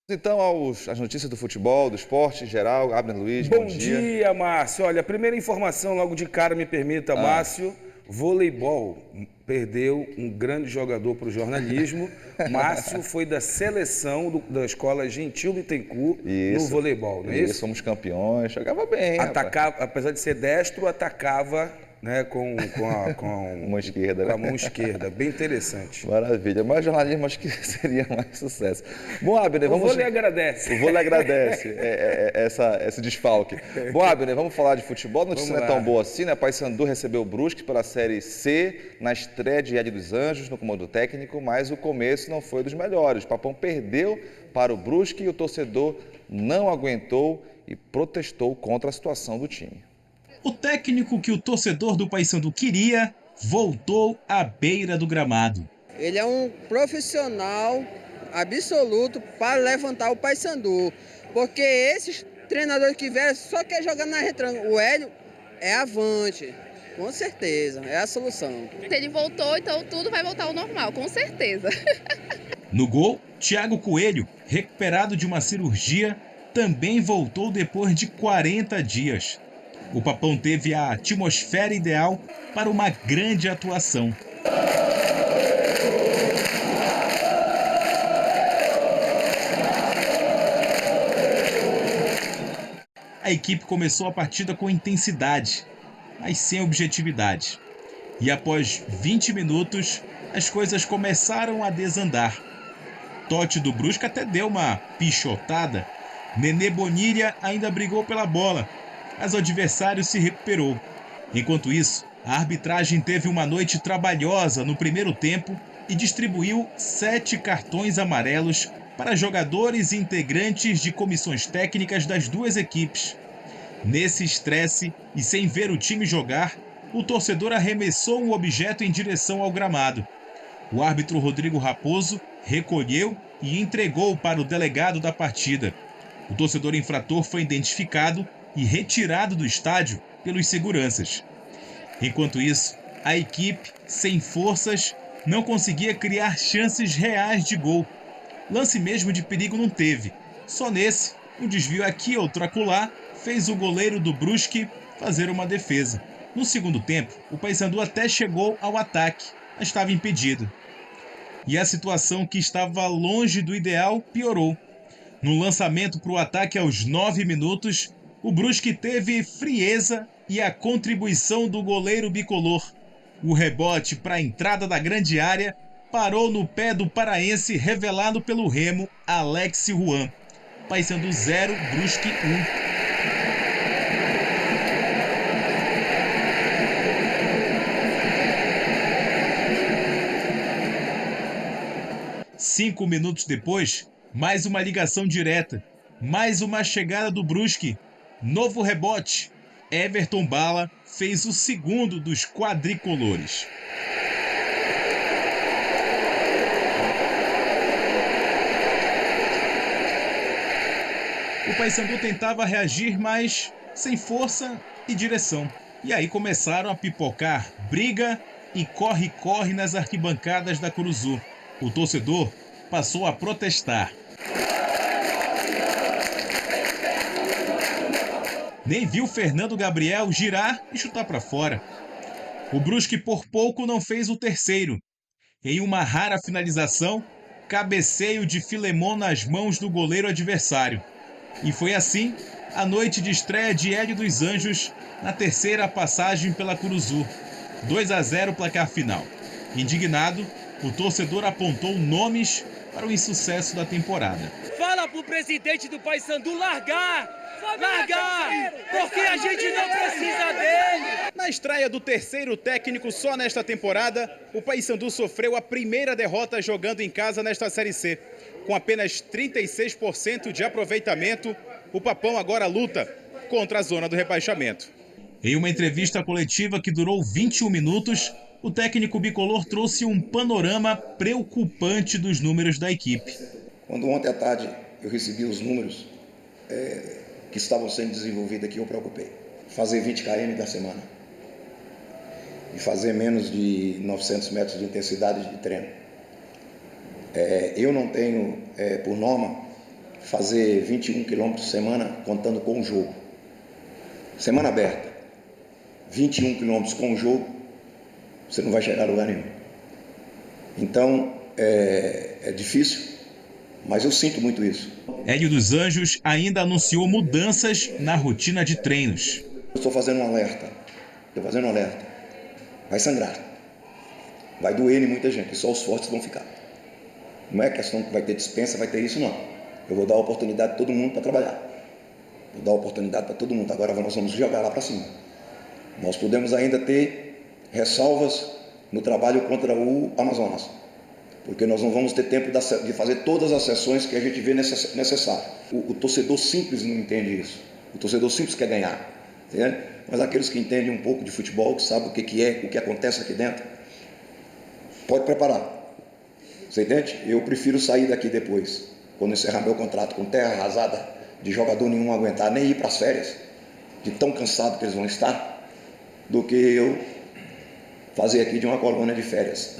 Então, as notícias do futebol, do esporte em geral. Abner Luiz, bom Bom dia, Márcio. Olha, a primeira informação logo de cara, me permita, Márcio. Voleibol perdeu um grande jogador para o jornalismo. Márcio foi da seleção da Escola Gentil Bittencourt no voleibol, não é isso? Somos campeões, jogava bem, atacava, apesar de ser destro, atacava, né, com mão esquerda, com a mão esquerda. Bem interessante. Maravilha. Mas jornalismo acho que seria mais sucesso. Bom, Abner, vamos... O vôlei agradece. O vôlei agradece esse desfalque. Bom, Abner, vamos falar de futebol. A notícia não é tão boa assim, né? Paysandu recebeu o Brusque pela Série C na estreia de Hélio dos Anjos no comando técnico, mas o começo não foi dos melhores. O Papão perdeu para o Brusque e o torcedor não aguentou e protestou contra a situação do time. O técnico que o torcedor do Paysandu queria voltou à beira do gramado. Ele é um profissional absoluto para levantar o Paysandu, porque esses treinadores que vieram só quer jogar na retranca. O Hélio é avante, com certeza, é a solução. Se ele voltou, então tudo vai voltar ao normal, com certeza. No gol, Thiago Coelho, recuperado de uma cirurgia, também voltou depois de 40 dias. O Papão teve a atmosfera ideal para uma grande atuação. A equipe começou a partida com intensidade, mas sem objetividade. E após 20 minutos, as coisas começaram a desandar. Totti do Brusque até deu uma pichotada. Nenê Bonilha ainda brigou pela bola, mas o adversário se recuperou. Enquanto isso, a arbitragem teve uma noite trabalhosa no primeiro tempo e distribuiu 7 cartões amarelos para jogadores e integrantes de comissões técnicas das duas equipes. Nesse estresse e sem ver o time jogar, o torcedor arremessou um objeto em direção ao gramado. O árbitro Rodrigo Raposo recolheu e entregou para o delegado da partida. O torcedor infrator foi identificado e retirado do estádio pelos seguranças. Enquanto isso, a equipe, sem forças, não conseguia criar chances reais de gol. Lance mesmo de perigo não teve. Só nesse, um desvio aqui outro acolá, fez o goleiro do Brusque fazer uma defesa. No segundo tempo, o Paysandu até chegou ao ataque, mas estava impedido. E a situação que estava longe do ideal piorou. No lançamento para o ataque aos 9 minutos, o Brusque teve frieza e a contribuição do goleiro bicolor. O rebote para a entrada da grande área parou no pé do paraense revelado pelo remo Alex Juan. Paysandu 0, Brusque 1. 5 minutos depois, mais uma ligação direta, mais uma chegada do Brusque. Novo rebote. Everton Bala fez o segundo dos quadricolores. O Paysandu tentava reagir, mas sem força e direção. E aí começaram a pipocar briga e corre-corre nas arquibancadas da Curuzu. O torcedor passou a protestar. Nem viu Fernando Gabriel girar e chutar para fora. O Brusque por pouco não fez o terceiro. Em uma rara finalização, cabeceio de Filemon nas mãos do goleiro adversário. E foi assim a noite de estreia de Hélio dos Anjos na terceira passagem pela Curuzu. 2-0 placar final. Indignado, o torcedor apontou nomes para o insucesso da temporada. Fala pro presidente do Paysandu largar! Largar! Porque a gente não precisa dele! Na estreia do terceiro técnico só nesta temporada, o Paysandu sofreu a primeira derrota jogando em casa nesta Série C. Com apenas 36% de aproveitamento, o Papão agora luta contra a zona do rebaixamento. Em uma entrevista coletiva que durou 21 minutos, o técnico bicolor trouxe um panorama preocupante dos números da equipe. Quando ontem à tarde eu recebi os números que estavam sendo desenvolvidos aqui, eu preocupei. Fazer 20 km da semana e fazer menos de 900 metros de intensidade de treino. Eu não tenho, por norma, fazer 21 quilômetros por semana contando com o jogo. Semana aberta, 21 quilômetros com o jogo, você não vai chegar a lugar nenhum. Então, é difícil, mas eu sinto muito isso. Hélio dos Anjos ainda anunciou mudanças na rotina de treinos. Eu estou fazendo um alerta, vai sangrar, vai doer em muita gente, e só os fortes vão ficar. Não é questão que vai ter dispensa, vai ter isso, não. Eu vou dar a oportunidade a todo mundo para trabalhar. Vou dar a oportunidade para todo mundo. Agora nós vamos jogar lá para cima. Nós podemos ainda ter ressalvas no trabalho contra o Amazonas, porque nós não vamos ter tempo de fazer todas as sessões que a gente vê necessário. O torcedor simples não entende isso. O torcedor simples quer ganhar. Entende? Mas aqueles que entendem um pouco de futebol, que sabem o que acontece aqui dentro, pode preparar. Você entende? Eu prefiro sair daqui depois, quando encerrar meu contrato com terra arrasada, de jogador nenhum aguentar, nem ir para as férias, de tão cansado que eles vão estar, do que eu fazer aqui de uma colônia de férias.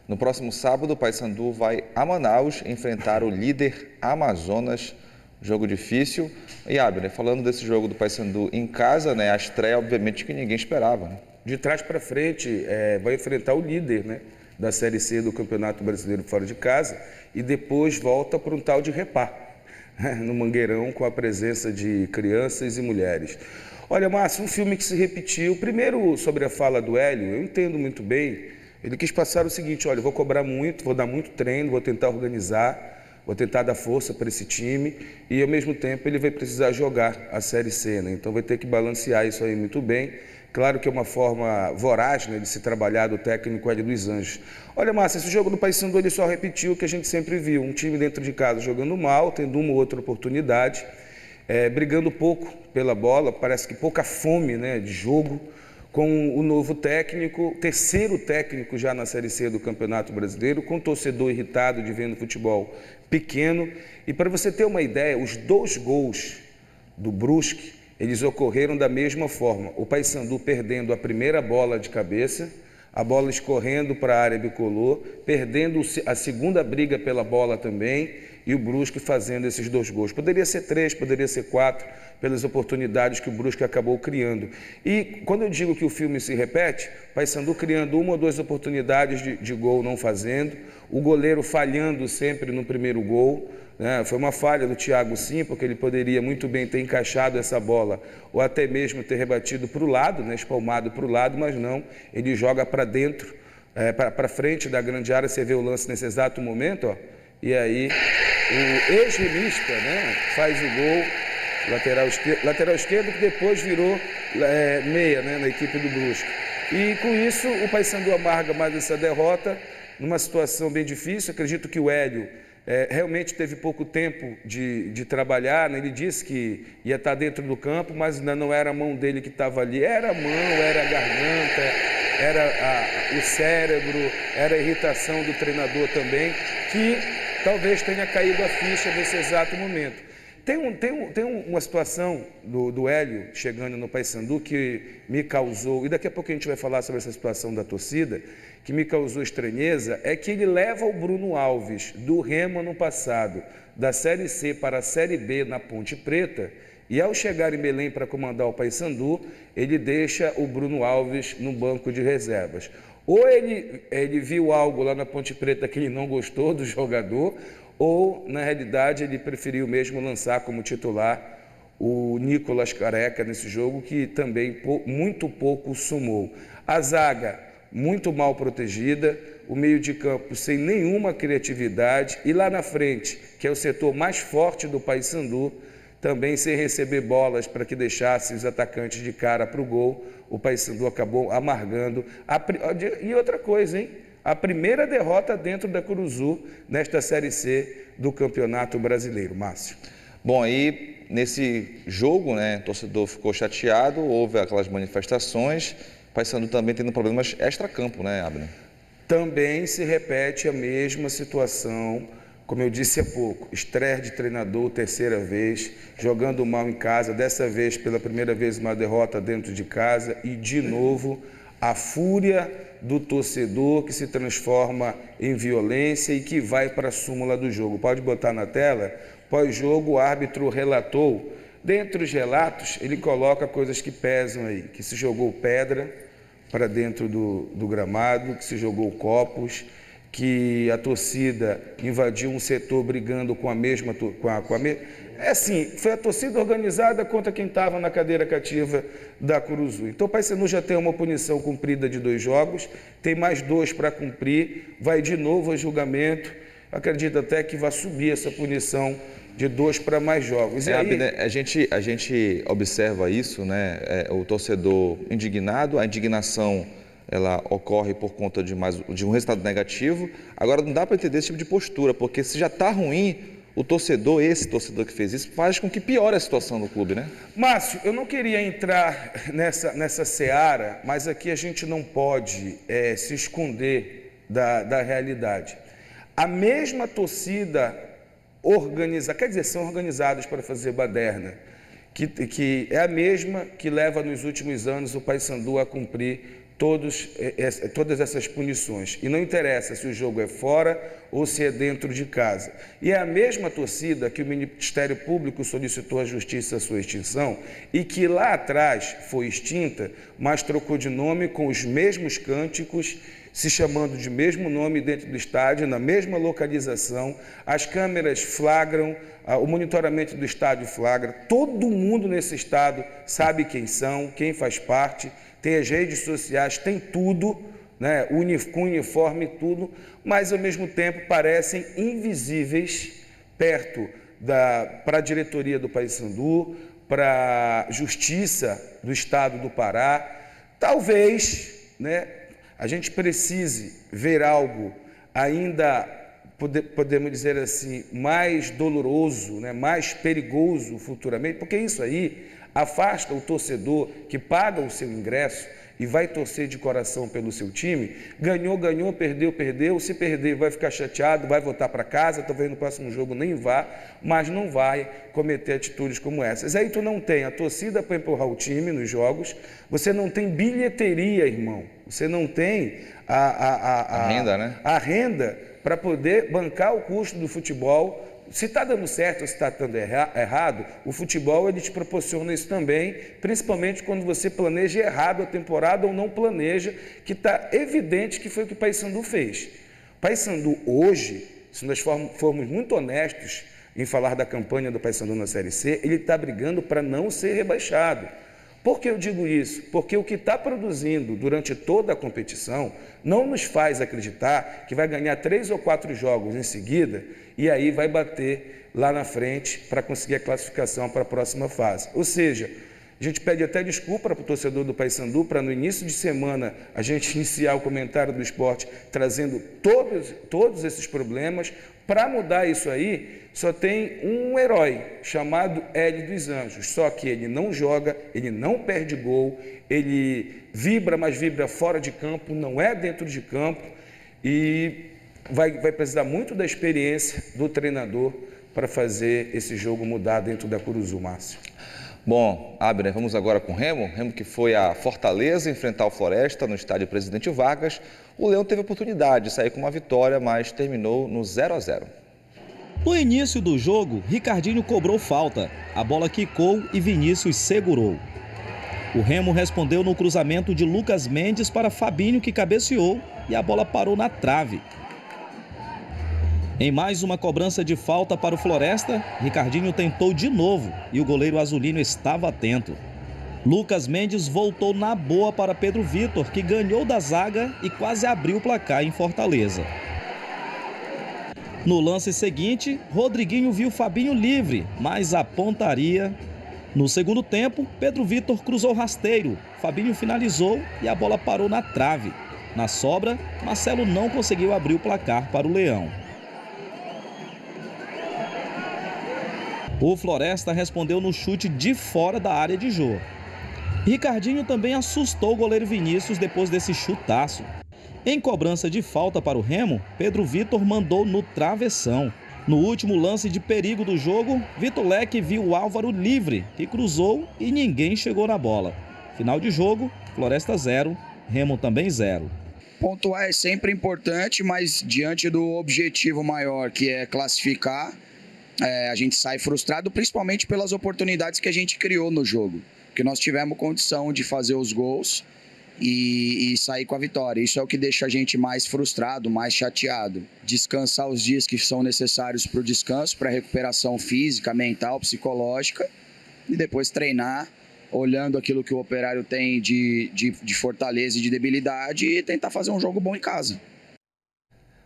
No próximo sábado, o Paysandu vai a Manaus enfrentar o líder Amazonas. Jogo difícil. E Abner, falando desse jogo do Paysandu em casa, né, a estreia, obviamente, que ninguém esperava. Né? De trás para frente, vai enfrentar o líder, né, da Série C do Campeonato Brasileiro fora de casa, e depois volta para um tal de Repá, no Mangueirão, com a presença de crianças e mulheres. Olha, Márcio, um filme que se repetiu. Primeiro, sobre a fala do Hélio, eu entendo muito bem. Ele quis passar o seguinte: olha, eu vou cobrar muito, vou dar muito treino, vou tentar organizar, vou tentar dar força para esse time, e ao mesmo tempo ele vai precisar jogar a Série C, né? Então vai ter que balancear isso aí muito bem. Claro que é uma forma voraz, né, de se trabalhar do técnico Hélio dos Anjos. Olha, Márcia, esse jogo do Paysandu ele só repetiu o que a gente sempre viu. Um time dentro de casa jogando mal, tendo uma ou outra oportunidade, brigando pouco pela bola, parece que pouca fome, né, de jogo, com o novo técnico, terceiro técnico já na Série C do Campeonato Brasileiro, com o torcedor irritado de vendo futebol pequeno. E para você ter uma ideia, os 2 gols do Brusque, eles ocorreram da mesma forma. O Paysandu perdendo a primeira bola de cabeça, a bola escorrendo para a área bicolor, perdendo a segunda briga pela bola também, e o Brusque fazendo esses 2 gols. Poderia ser 3, poderia ser 4, pelas oportunidades que o Brusque acabou criando. E quando eu digo que o filme se repete, Paysandu criando 1 ou 2 oportunidades de gol não fazendo, o goleiro falhando sempre no primeiro gol, né? Foi uma falha do Thiago, sim, porque ele poderia muito bem ter encaixado essa bola, ou até mesmo ter rebatido para o lado, né? Espalmado para o lado, mas não, ele joga para dentro, para frente da grande área. Você vê o lance nesse exato momento, ó, e aí o ex-remista, né, faz o gol, lateral esquerdo, que depois virou meia, né, na equipe do Brusque. E com isso o Paysandu amarga mais essa derrota, numa situação bem difícil. Acredito que o Hélio realmente teve pouco tempo de trabalhar, né? Ele disse que ia estar dentro do campo, mas ainda não era a mão dele que estava ali, era a mão, era a garganta, era o cérebro, era a irritação do treinador também, que talvez tenha caído a ficha nesse exato momento. Tem uma situação do Hélio chegando no Paysandu que me causou, e daqui a pouco a gente vai falar sobre essa situação da torcida, que me causou estranheza, é que ele leva o Bruno Alves do Remo no passado, da Série C para a Série B na Ponte Preta, e ao chegar em Belém para comandar o Paysandu, ele deixa o Bruno Alves no banco de reservas. Ou ele viu algo lá na Ponte Preta que ele não gostou do jogador, ou, na realidade, ele preferiu mesmo lançar como titular o Nicolas Careca nesse jogo, que também muito pouco sumou. A zaga muito mal protegida, o meio de campo sem nenhuma criatividade, e lá na frente, que é o setor mais forte do Paysandu, também sem receber bolas para que deixasse os atacantes de cara para o gol. O Paysandu acabou amargando. E outra coisa, hein? A primeira derrota dentro da Curuzu nesta Série C do Campeonato Brasileiro. Márcio. Bom, aí nesse jogo, né, o torcedor ficou chateado, houve aquelas manifestações, o Paysandu também tendo problemas extra-campo, né, Abner? Também se repete a mesma situação, como eu disse há pouco, estreia de treinador, terceira vez, jogando mal em casa, dessa vez, pela primeira vez, uma derrota dentro de casa, e de novo A fúria do torcedor que se transforma em violência e que vai para a súmula do jogo. Pode botar na tela? Pós-jogo, o árbitro relatou. Dentre os relatos, ele coloca coisas que pesam aí, que se jogou pedra para dentro do gramado, que se jogou copos, que a torcida invadiu um setor brigando com a mesma... É assim, foi a torcida organizada contra quem estava na cadeira cativa da Curuzu. Então o Paysandu já tem uma punição cumprida de 2 jogos, tem mais 2 para cumprir, vai de novo a julgamento. Acredito até que vai subir essa punição de 2 para mais jogos. E aí... a gente observa isso, né? O torcedor indignado, a indignação ela ocorre por conta de um resultado negativo. Agora não dá para entender esse tipo de postura, porque se já está ruim, esse torcedor que fez isso, faz com que piore a situação do clube, né? Márcio, eu não queria entrar nessa seara, mas aqui a gente não pode se esconder da realidade. A mesma torcida organizada, quer dizer, são organizados para fazer baderna, que é a mesma que leva nos últimos anos o Paysandu a cumprir todas essas punições. E não interessa se o jogo é fora ou se é dentro de casa. E é a mesma torcida que o Ministério Público solicitou à Justiça a sua extinção e que lá atrás foi extinta, mas trocou de nome com os mesmos cânticos, se chamando de mesmo nome dentro do estádio, na mesma localização. As câmeras flagram, o monitoramento do estádio flagra. Todo mundo nesse estado sabe quem são, quem faz parte, tem as redes sociais, tem tudo, né? Com uniforme e tudo, mas ao mesmo tempo parecem invisíveis perto para a diretoria do Paysandu, para a Justiça do Estado do Pará. Talvez, né, a gente precise ver algo ainda, podemos dizer assim, mais doloroso, né, mais perigoso futuramente, porque isso aí afasta o torcedor que paga o seu ingresso e vai torcer de coração pelo seu time. Ganhou, perdeu. Se perder, vai ficar chateado, vai voltar para casa, talvez no próximo jogo nem vá, mas não vai cometer atitudes como essas. Aí tu não tem a torcida para empurrar o time nos jogos, você não tem bilheteria, irmão, você não tem a renda, né? A renda para poder bancar o custo do futebol. Se está dando certo ou se está dando errado, o futebol ele te proporciona isso também, principalmente quando você planeja errado a temporada ou não planeja, que está evidente que foi o que o Paysandu fez. O Paysandu hoje, se nós formos muito honestos em falar da campanha do Paysandu na Série C, ele está brigando para não ser rebaixado. Por que eu digo isso? Porque o que está produzindo durante toda a competição não nos faz acreditar que vai ganhar 3 ou 4 jogos em seguida e aí vai bater lá na frente para conseguir a classificação para a próxima fase. Ou seja, a gente pede até desculpa para o torcedor do Paysandu para no início de semana a gente iniciar o comentário do esporte trazendo todos esses problemas. Para mudar isso aí, só tem um herói chamado Hélio dos Anjos, só que ele não joga, ele não perde gol, ele vibra, mas vibra fora de campo, não é dentro de campo e vai precisar muito da experiência do treinador para fazer esse jogo mudar dentro da Curuzu, Márcio. Bom, Abner, vamos agora com o Remo. Remo que foi a Fortaleza enfrentar o Floresta no estádio Presidente Vargas. O Leão teve a oportunidade de sair com uma vitória, mas terminou no 0-0. No início do jogo, Ricardinho cobrou falta. A bola quicou e Vinícius segurou. O Remo respondeu no cruzamento de Lucas Mendes para Fabinho, que cabeceou e a bola parou na trave. Em mais uma cobrança de falta para o Floresta, Ricardinho tentou de novo e o goleiro azulino estava atento. Lucas Mendes voltou na boa para Pedro Vitor, que ganhou da zaga e quase abriu o placar em Fortaleza. No lance seguinte, Rodriguinho viu Fabinho livre, mas a pontaria. No segundo tempo, Pedro Vitor cruzou rasteiro, Fabinho finalizou e a bola parou na trave. Na sobra, Marcelo não conseguiu abrir o placar para o Leão. O Floresta respondeu no chute de fora da área de Jô. Ricardinho também assustou o goleiro Vinícius depois desse chutaço. Em cobrança de falta para o Remo, Pedro Vitor mandou no travessão. No último lance de perigo do jogo, Vitor Leque viu o Álvaro livre, que cruzou e ninguém chegou na bola. Final de jogo, Floresta 0, Remo também 0. Pontuar é sempre importante, mas diante do objetivo maior, que é classificar, a gente sai frustrado, principalmente pelas oportunidades que a gente criou no jogo. Porque nós tivemos condição de fazer os gols e sair com a vitória. Isso é o que deixa a gente mais frustrado, mais chateado. Descansar os dias que são necessários para o descanso, para a recuperação física, mental, psicológica, e depois treinar, olhando aquilo que o Operário tem de fortaleza e de debilidade, e tentar fazer um jogo bom em casa.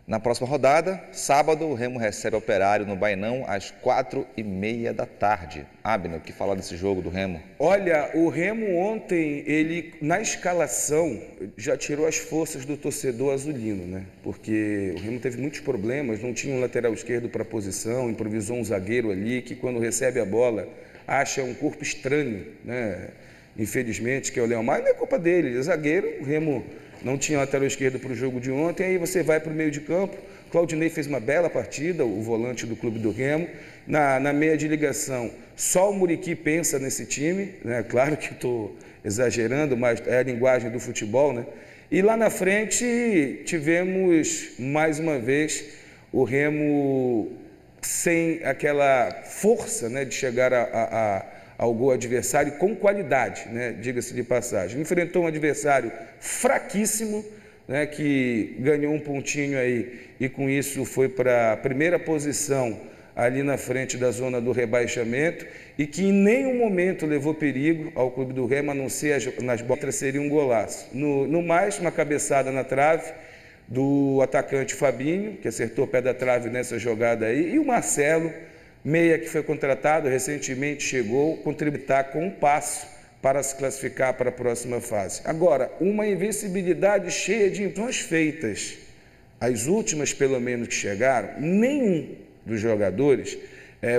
Na próxima rodada, sábado, o Remo recebe o Operário no Bainão às 4h30 da tarde. Abner, o que falar desse jogo do Remo? Olha, o Remo ontem, ele na escalação já tirou as forças do torcedor azulino, né? Porque o Remo teve muitos problemas, não tinha um lateral esquerdo para a posição, improvisou um zagueiro ali que quando recebe a bola acha um corpo estranho, né? Infelizmente, que é o Leomar, não é culpa dele, ele é zagueiro, o Remo não tinha lateral esquerdo para o jogo de ontem, aí você vai para o meio de campo. Claudinei fez uma bela partida, o volante do Clube do Remo. Na meia de ligação, só o Muriqui pensa nesse time, né? Claro que estou exagerando, mas é a linguagem do futebol, né? E lá na frente tivemos, mais uma vez, o Remo sem aquela força, né, de chegar ao gol adversário com qualidade, né, diga-se de passagem. Enfrentou um adversário fraquíssimo, né, que ganhou um pontinho aí e com isso foi para a primeira posição ali na frente da zona do rebaixamento e que em nenhum momento levou perigo ao Clube do Remo, a não ser nas bolas, seria um golaço. No mais, uma cabeçada na trave do atacante Fabinho, que acertou o pé da trave nessa jogada aí, e o Marcelo, meia que foi contratado, recentemente chegou, contribuir com um passo para se classificar para a próxima fase. Agora, uma invencibilidade cheia de intenções feitas. As últimas, pelo menos, que chegaram, nenhum dos jogadores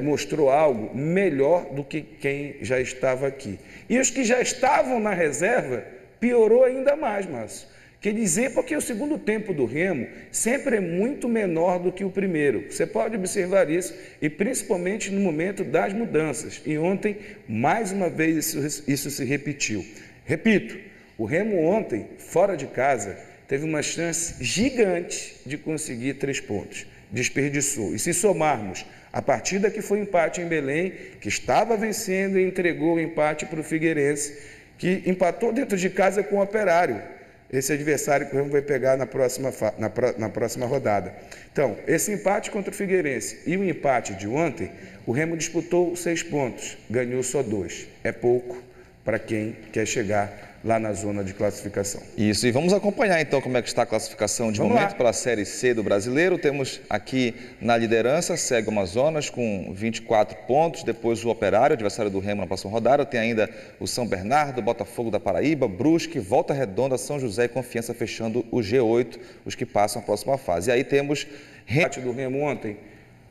mostrou algo melhor do que quem já estava aqui. E os que já estavam na reserva, piorou ainda mais, Márcio. Quer dizer, porque o segundo tempo do Remo sempre é muito menor do que o primeiro. Você pode observar isso, e principalmente no momento das mudanças. E ontem, mais uma vez, isso se repetiu. Repito, o Remo ontem, fora de casa, teve uma chance gigante de conseguir 3 pontos. Desperdiçou. E se somarmos a partida que foi empate em Belém, que estava vencendo e entregou o empate para o Figueirense, que empatou dentro de casa com o Operário. Esse adversário que o Remo vai pegar na próxima rodada. Então, esse empate contra o Figueirense e o empate de ontem, o Remo disputou 6 pontos, ganhou só 2. É pouco para quem quer chegar lá na zona de classificação. Isso, e vamos acompanhar então como é que está a classificação de momento pela Série C do Brasileiro. Temos aqui na liderança, segue o Amazonas com 24 pontos, depois o Operário, adversário do Remo na próxima rodada, tem ainda o São Bernardo, Botafogo da Paraíba, Brusque, Volta Redonda, São José e Confiança fechando o G8, os que passam a próxima fase. E aí temos empate do Remo ontem,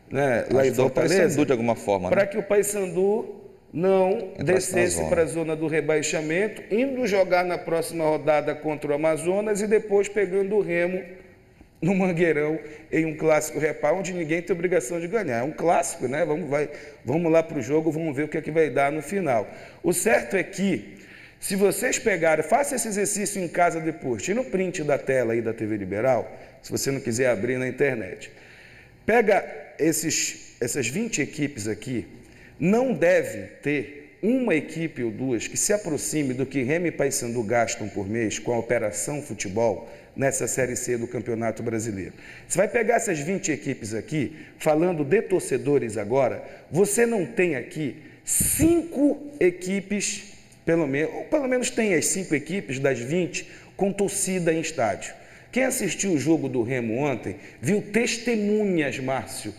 né, lá em Fortaleza, o Paysandu de alguma forma, para né? que o Paysandu não descesse para a zona do rebaixamento, indo jogar na próxima rodada contra o Amazonas e depois pegando o Remo no Mangueirão em um clássico repá, onde ninguém tem obrigação de ganhar. É um clássico, né? Vamos lá para o jogo, vamos ver o que é que vai dar no final. O certo é que, se vocês pegarem, faça esse exercício em casa depois, tira um print da tela aí da TV Liberal, se você não quiser abrir na internet. Pega essas 20 equipes aqui. Não deve ter uma equipe ou duas que se aproxime do que Remo e Paysandu gastam por mês com a Operação Futebol nessa Série C do Campeonato Brasileiro. Você vai pegar essas 20 equipes aqui, falando de torcedores agora, você não tem aqui 5 equipes, pelo menos tem as 5 equipes das 20 com torcida em estádio. Quem assistiu o jogo do Remo ontem viu testemunhas, Márcio.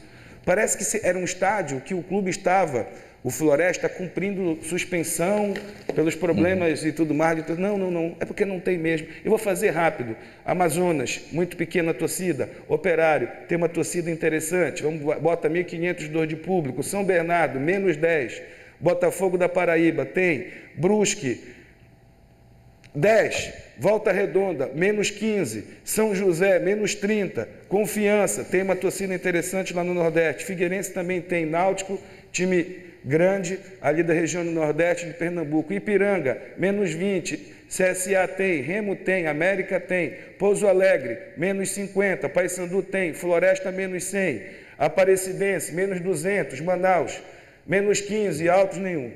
Parece que era um estádio que o clube estava, o Floresta, cumprindo suspensão pelos problemas e tudo mais. Não, é porque não tem mesmo. Eu vou fazer rápido. Amazonas, muito pequena a torcida. Operário, tem uma torcida interessante. Bota 1.502 de público. São Bernardo, menos 10. Botafogo da Paraíba, tem. Brusque, 10. Volta Redonda, menos 15, São José, menos 30, Confiança, tem uma torcida interessante lá no Nordeste, Figueirense também tem, Náutico, time grande ali da região do Nordeste de Pernambuco, Ipiranga, menos 20, CSA tem, Remo tem, América tem, Pouso Alegre, menos 50, Paysandu tem, Floresta, menos 100, Aparecidense, menos 200, Manaus, menos 15, Altos, nenhum.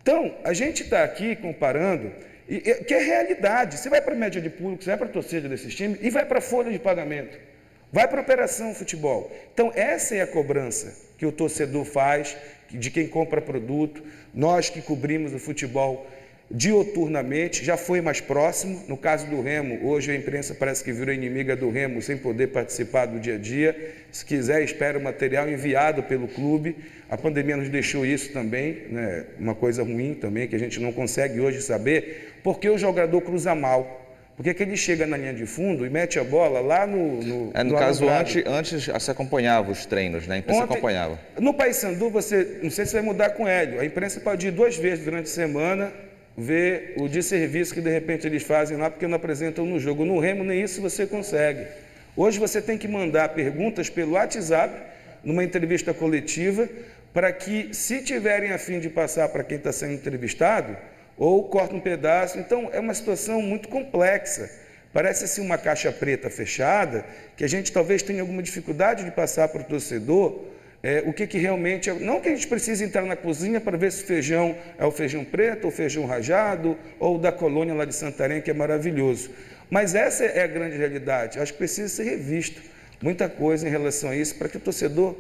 Então, a gente está aqui comparando, que é realidade. Você vai para a média de público, você vai para a torcida desses times e vai para a folha de pagamento, vai para a operação futebol. Então, essa é a cobrança que o torcedor faz, de quem compra produto, nós que cobrimos o futebol dioturnamente, já foi mais próximo. No caso do Remo, hoje a imprensa parece que virou inimiga do Remo sem poder participar do dia a dia. Se quiser, espera o material enviado pelo clube. A pandemia nos deixou isso também, né? Uma coisa ruim também, que a gente não consegue hoje saber, porque o jogador cruza mal. Porque que ele chega na linha de fundo e mete a bola lá no caso, antes se acompanhava os treinos, né? A imprensa acompanhava. No Paysandu, não sei se vai mudar com o Hélio, a imprensa pode ir 2 vezes durante a semana, ver o desserviço que de repente eles fazem lá, porque não apresentam no jogo. No Remo, nem isso você consegue. Hoje você tem que mandar perguntas pelo WhatsApp, numa entrevista coletiva, para que, se tiverem a fim de passar para quem está sendo entrevistado, ou corta um pedaço. Então, é uma situação muito complexa. Parece assim uma caixa preta fechada, que a gente talvez tenha alguma dificuldade de passar para o torcedor o que realmente é. Não que a gente precise entrar na cozinha para ver se o feijão é o feijão preto, ou feijão rajado, ou da colônia lá de Santarém, que é maravilhoso. Mas essa é a grande realidade. Acho que precisa ser revisto muita coisa em relação a isso, para que o torcedor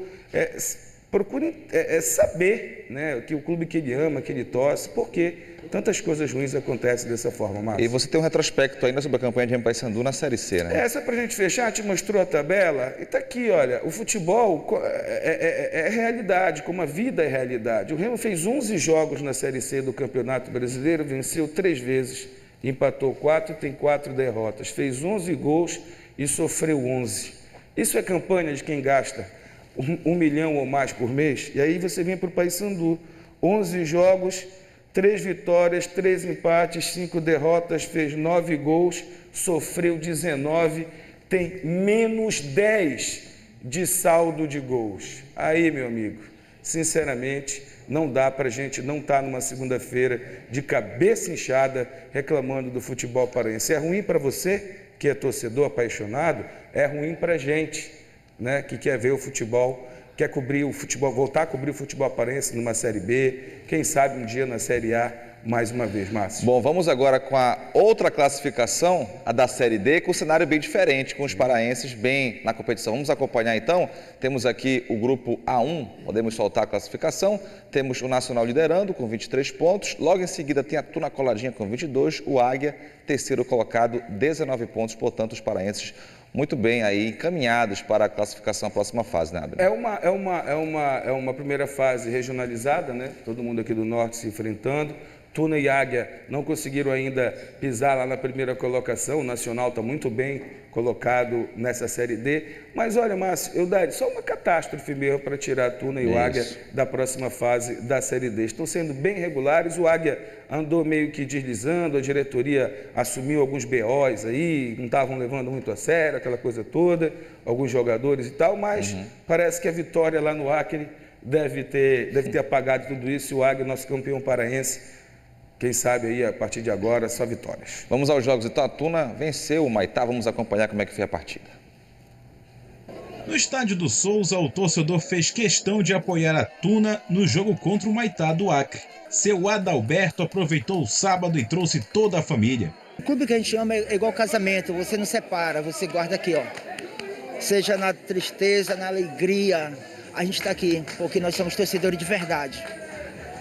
procure saber, né, que o clube que ele ama, que ele torce, porque tantas coisas ruins acontecem dessa forma, Márcio. E você tem um retrospecto ainda sobre a campanha de Remo Paysandu na Série C, né? Só para a gente fechar, a gente mostrou a tabela, e está aqui, olha, o futebol é realidade, como a vida é realidade. O Remo fez 11 jogos na Série C do Campeonato Brasileiro, venceu 3 vezes, empatou 4 e tem 4 derrotas. Fez 11 gols e sofreu 11. Isso é campanha de quem gasta 1 milhão ou mais por mês? E aí você vem para o Paysandu, 11 jogos, 3 vitórias, 3 empates, 5 derrotas, fez 9 gols, sofreu 19, tem menos 10 de saldo de gols. Aí, meu amigo, sinceramente, não dá para a gente não estar numa segunda-feira de cabeça inchada reclamando do futebol paraense. É ruim para você, que é torcedor apaixonado, é ruim para a gente, né, que quer ver o futebol, quer cobrir o futebol, voltar a cobrir o futebol paraense numa Série B, quem sabe um dia na Série A, mais uma vez, Márcio. Bom, vamos agora com a outra classificação, a da Série D, com um cenário bem diferente, com os paraenses bem na competição. Vamos acompanhar então, temos aqui o grupo A1, podemos soltar a classificação, temos o Nacional liderando com 23 pontos, logo em seguida tem a Tuna coladinha com 22, o Águia, terceiro colocado, 19 pontos, portanto os paraenses muito bem aí, encaminhados para a classificação à próxima fase, né, Abner? É uma primeira fase regionalizada, né? Todo mundo aqui do Norte se enfrentando. Tuna e Águia não conseguiram ainda pisar lá na primeira colocação. O Nacional está muito bem colocado nessa Série D. Mas olha, Márcio, eu daria só uma catástrofe mesmo para tirar a Tuna e o Águia da próxima fase da Série D. Estão sendo bem regulares. O Águia andou meio que deslizando, a diretoria assumiu alguns BOs aí, não estavam levando muito a sério, aquela coisa toda, alguns jogadores e tal, mas parece que a vitória lá no Acre deve ter apagado tudo isso. E o Águia, nosso campeão paraense, quem sabe aí, a partir de agora, só vitórias. Vamos aos jogos. Então, a Tuna venceu o Maitá. Vamos acompanhar como é que foi a partida. No estádio do Souza, o torcedor fez questão de apoiar a Tuna no jogo contra o Maitá do Acre. Seu Adalberto aproveitou o sábado e trouxe toda a família. O clube que a gente ama é igual casamento. Você não separa, você guarda aqui, ó. Seja na tristeza, na alegria, a gente está aqui, porque nós somos torcedores de verdade.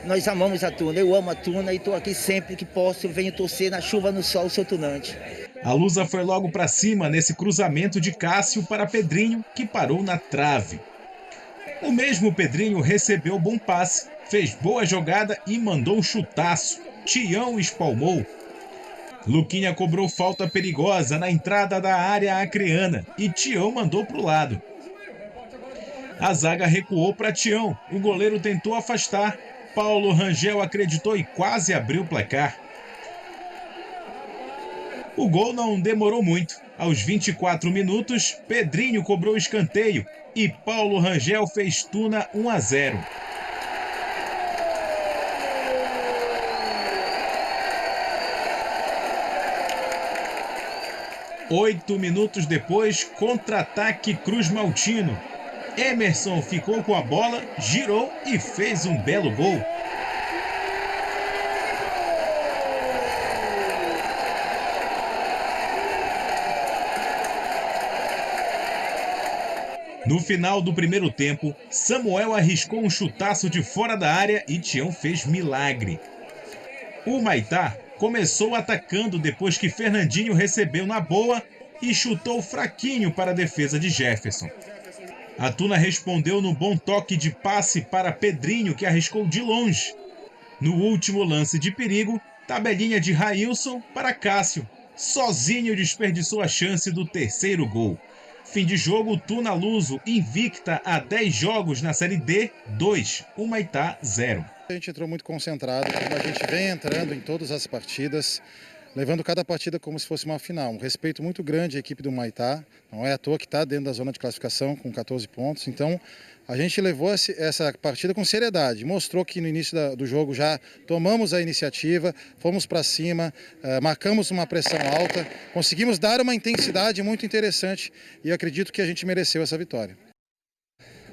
Nós amamos a Tuna, eu amo a Tuna e estou aqui sempre que posso, venho torcer na chuva, no sol, sou tunante. A Lusa foi logo para cima nesse cruzamento de Cássio para Pedrinho, que parou na trave. O mesmo Pedrinho recebeu bom passe, fez boa jogada e mandou um chutaço. Tião espalmou. Luquinha cobrou falta perigosa na entrada da área acreana e Tião mandou para o lado. A zaga recuou para Tião, o goleiro tentou afastar. Paulo Rangel acreditou e quase abriu o placar. O gol não demorou muito. Aos 24 minutos, Pedrinho cobrou o escanteio e Paulo Rangel fez Tuna 1-0. 8 minutos depois, contra-ataque Cruz Maltino. Emerson ficou com a bola, girou e fez um belo gol. No final do primeiro tempo, Samuel arriscou um chutaço de fora da área e Tião fez milagre. O Humaitá começou atacando depois que Fernandinho recebeu na boa e chutou fraquinho para a defesa de Jefferson. A Tuna respondeu no bom toque de passe para Pedrinho, que arriscou de longe. No último lance de perigo, tabelinha de Railson para Cássio. Sozinho desperdiçou a chance do terceiro gol. Fim de jogo, Tuna Luso invicta a 10 jogos na Série D, 2, Humaitá 0. A gente entrou muito concentrado, como a gente vem entrando em todas as partidas, levando cada partida como se fosse uma final. Um respeito muito grande à equipe do Humaitá, não é à toa que está dentro da zona de classificação com 14 pontos. Então, a gente levou essa partida com seriedade, mostrou que no início do jogo já tomamos a iniciativa, fomos para cima, marcamos uma pressão alta, conseguimos dar uma intensidade muito interessante e acredito que a gente mereceu essa vitória.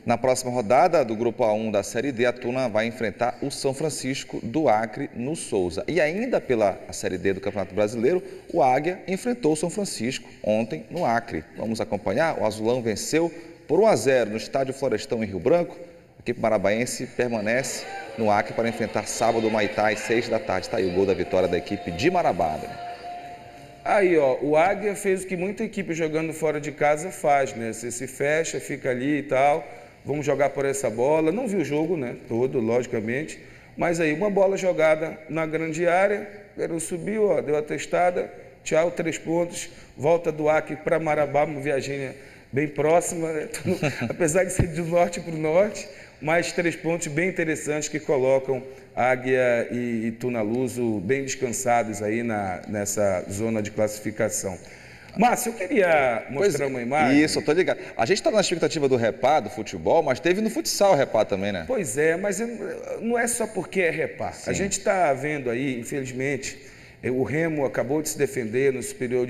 Na próxima rodada do Grupo A1 da Série D, a Tuna vai enfrentar o São Francisco do Acre no Souza. E ainda pela Série D do Campeonato Brasileiro, o Águia enfrentou o São Francisco ontem no Acre. Vamos acompanhar? O Azulão venceu por 1-0 no Estádio Florestão em Rio Branco. A equipe marabaense permanece no Acre para enfrentar sábado o Humaitá às 6 da tarde. Está aí o gol da vitória da equipe de Marabá. Aí, ó, o Águia fez o que muita equipe jogando fora de casa faz, né? Você se fecha, fica ali e tal. Vamos jogar por essa bola. Não vi o jogo, né? Todo, logicamente. Mas aí, uma bola jogada na grande área. O garoto subiu, ó, deu a testada. Tchau, 3 pontos. Volta do Acre para Marabá, uma viaginha bem próxima, né? Apesar de ser do norte para o norte, mas 3 pontos bem interessantes que colocam Águia e Tuna Luso bem descansados aí nessa zona de classificação. Márcio, eu queria mostrar uma imagem. Isso, eu tô ligado. A gente está na expectativa do Repá, do futebol, mas teve no futsal o Repá também, né? Pois é, mas não é só porque é Repá. Sim. A gente está vendo aí, infelizmente, o Remo acabou de se defender no Superior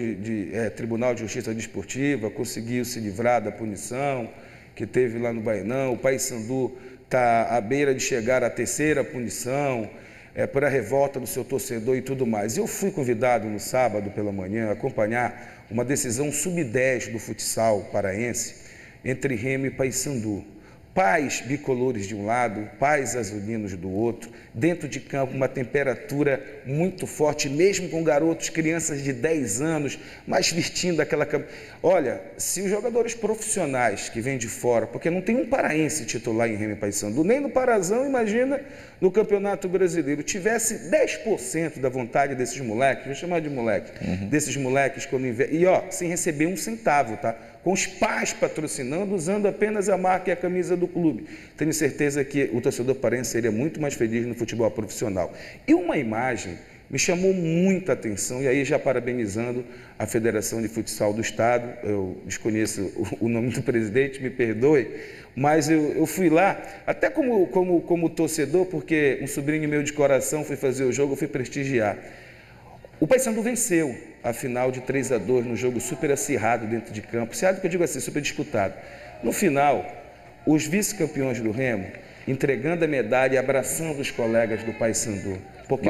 Tribunal de Justiça Desportiva, conseguiu se livrar da punição que teve lá no Bainão. O Paysandu está à beira de chegar à 3ª punição, por a revolta do seu torcedor e tudo mais. Eu fui convidado no sábado pela manhã a acompanhar uma decisão sub-10 do futsal paraense entre Remo e Paysandu. Pais bicolores de um lado, pais azulinos do outro, dentro de campo uma temperatura muito forte, mesmo com garotos, crianças de 10 anos, mas vestindo aquela... Olha, se os jogadores profissionais que vêm de fora, porque não tem um paraense titular em Remo e Paysandu, nem no Parazão, imagina no Campeonato Brasileiro, tivesse 10% da vontade desses moleques, vou chamar de moleque, desses moleques, e ó, sem receber um centavo, tá? Com os pais patrocinando, usando apenas a marca e a camisa do clube. Tenho certeza que o torcedor paraense seria muito mais feliz no futebol profissional. E uma imagem me chamou muita atenção, e aí já parabenizando a Federação de Futsal do Estado, eu desconheço o nome do presidente, me perdoe, mas eu fui lá, até como torcedor, porque um sobrinho meu de coração foi fazer o jogo, eu fui prestigiar. O Paysandu venceu a final de 3-2 no jogo super acirrado dentro de campo. Acirrado que eu digo assim, super disputado. No final, os vice-campeões do Remo entregando a medalha e abraçando os colegas do Paysandu. Porque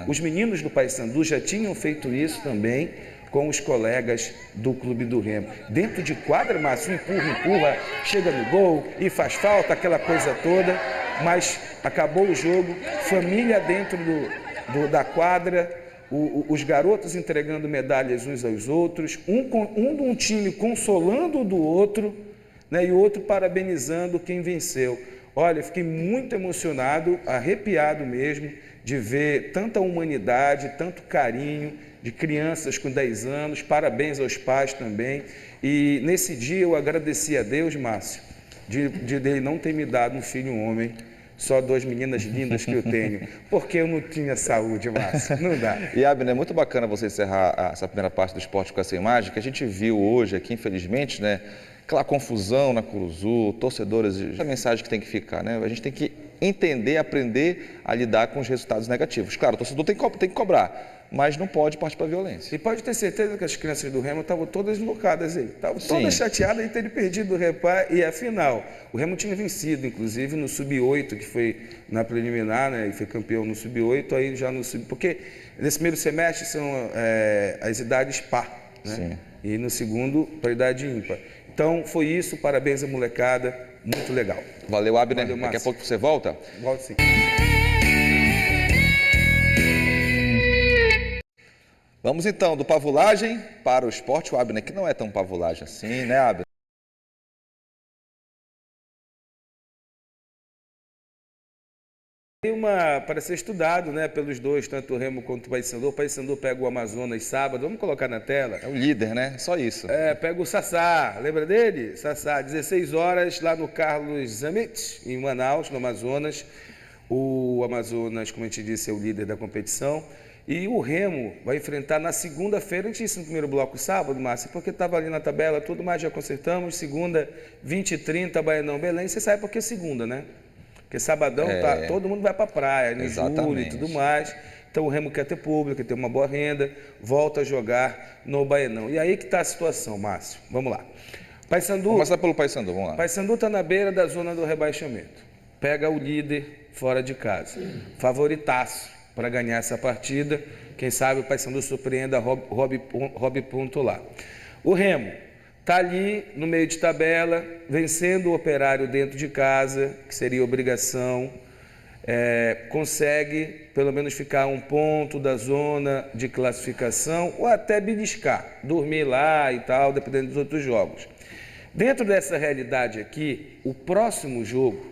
os meninos do Paysandu já tinham feito isso também com os colegas do Clube do Remo. Dentro de quadra, Márcio, empurra, chega no gol e faz falta, aquela coisa toda. Mas acabou o jogo, família dentro da quadra, os garotos entregando medalhas uns aos outros, um time consolando o do outro, né, e o outro parabenizando quem venceu. Olha, fiquei muito emocionado, arrepiado mesmo, de ver tanta humanidade, tanto carinho de crianças com 10 anos, parabéns aos pais também. E nesse dia eu agradeci a Deus, Márcio, de ele não ter me dado um filho homem, só 2 meninas lindas que eu tenho, porque eu não tinha saúde, Márcio, não dá. E, Abner, é muito bacana você encerrar essa primeira parte do esporte com essa imagem, que a gente viu hoje aqui, infelizmente, né? Aquela confusão na Curuzu, torcedores, a mensagem que tem que ficar, né? A gente tem que entender, aprender a lidar com os resultados negativos. Claro, o torcedor tem que cobrar, mas não pode partir para a violência. E pode ter certeza que as crianças do Remo estavam todas loucadas aí. Estavam todas chateadas de terem perdido o repar e a final. O Remo tinha vencido, inclusive, no Sub-8, que foi na preliminar, né? E foi campeão no Sub-8, aí já no Sub... Porque nesse primeiro semestre são as idades par, né? Sim. E no segundo, para a idade ímpar. Então, foi isso. Parabéns à molecada. Muito legal. Valeu, Abner. Valeu, daqui a pouco você volta? Volto sim. Vamos então do pavulagem para o esporte. O Abner, que não é tão pavulagem assim, né, Abner? Para ser estudado, né, pelos dois, tanto o Remo quanto o Paysandu. O Paysandu pega o Amazonas sábado, vamos colocar na tela. É o líder, né? Só isso. Pega o Sassá, lembra dele? Sassá, 16 horas lá no Carlos Zamet, em Manaus, no Amazonas. O Amazonas, como a gente disse, é o líder da competição. E o Remo vai enfrentar na segunda-feira, a gente disse no primeiro bloco sábado, Márcio, porque estava ali na tabela, tudo mais já consertamos. Segunda, 20h30, Baianão, Belém. Você sabe por que segunda, né? Porque sabadão todo mundo vai para a praia, em julho e tudo mais. Então o Remo quer ter público, quer ter uma boa renda, volta a jogar no Baianão. E aí que está a situação, Márcio. Vamos lá. Paysandu. Vamos começar pelo Paysandu, vamos lá. Paysandu está na beira da zona do rebaixamento. Pega o líder fora de casa. Favoritaço para ganhar essa partida. Quem sabe o Paysandu surpreenda, roube ponto lá. O Remo está ali no meio de tabela, vencendo o Operário dentro de casa, que seria obrigação, consegue pelo menos ficar a um ponto da zona de classificação, ou até beliscar, dormir lá e tal, dependendo dos outros jogos. Dentro dessa realidade aqui, o próximo jogo,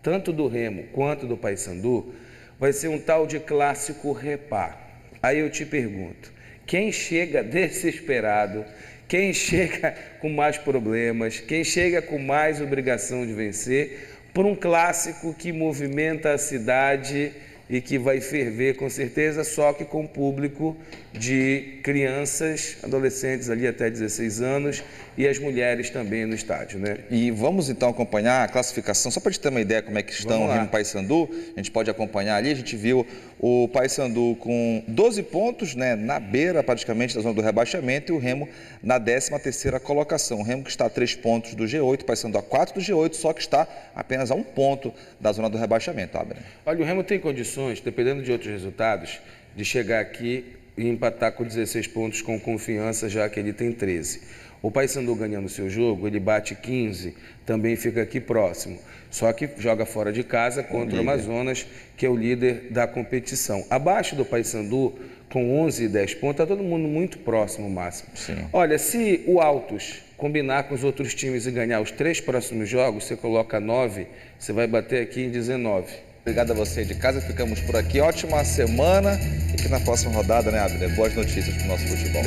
tanto do Remo quanto do Paysandu, vai ser um tal de clássico repar. Aí eu te pergunto, quem chega desesperado, quem chega com mais problemas, quem chega com mais obrigação de vencer, por um clássico que movimenta a cidade e que vai ferver com certeza, só que com público de crianças, adolescentes ali até 16 anos e as mulheres também no estádio, né? E vamos então acompanhar a classificação, só para a gente ter uma ideia como é que estão o Remo e o Paysandu, a gente pode acompanhar ali, a gente viu o Paysandu com 12 pontos, né, na beira praticamente da zona do rebaixamento, e o Remo na 13ª colocação. O Remo que está a 3 pontos do G8, o Paysandu a 4 do G8, só que está apenas a 1 ponto da zona do rebaixamento, Abner. Olha, o Remo tem condições, dependendo de outros resultados, de chegar aqui e empatar com 16 pontos com confiança, já que ele tem 13. O Paysandu ganhando o seu jogo, ele bate 15, também fica aqui próximo. Só que joga fora de casa contra o Amazonas, que é o líder da competição. Abaixo do Paysandu, com 11 e 10 pontos, está todo mundo muito próximo, Máximo. Sim. Olha, se o Altos combinar com os outros times e ganhar os 3 próximos jogos, você coloca 9, você vai bater aqui em 19. Obrigado a você de casa, ficamos por aqui. Ótima semana e que na próxima rodada, né, Abner? Boas notícias para o nosso futebol.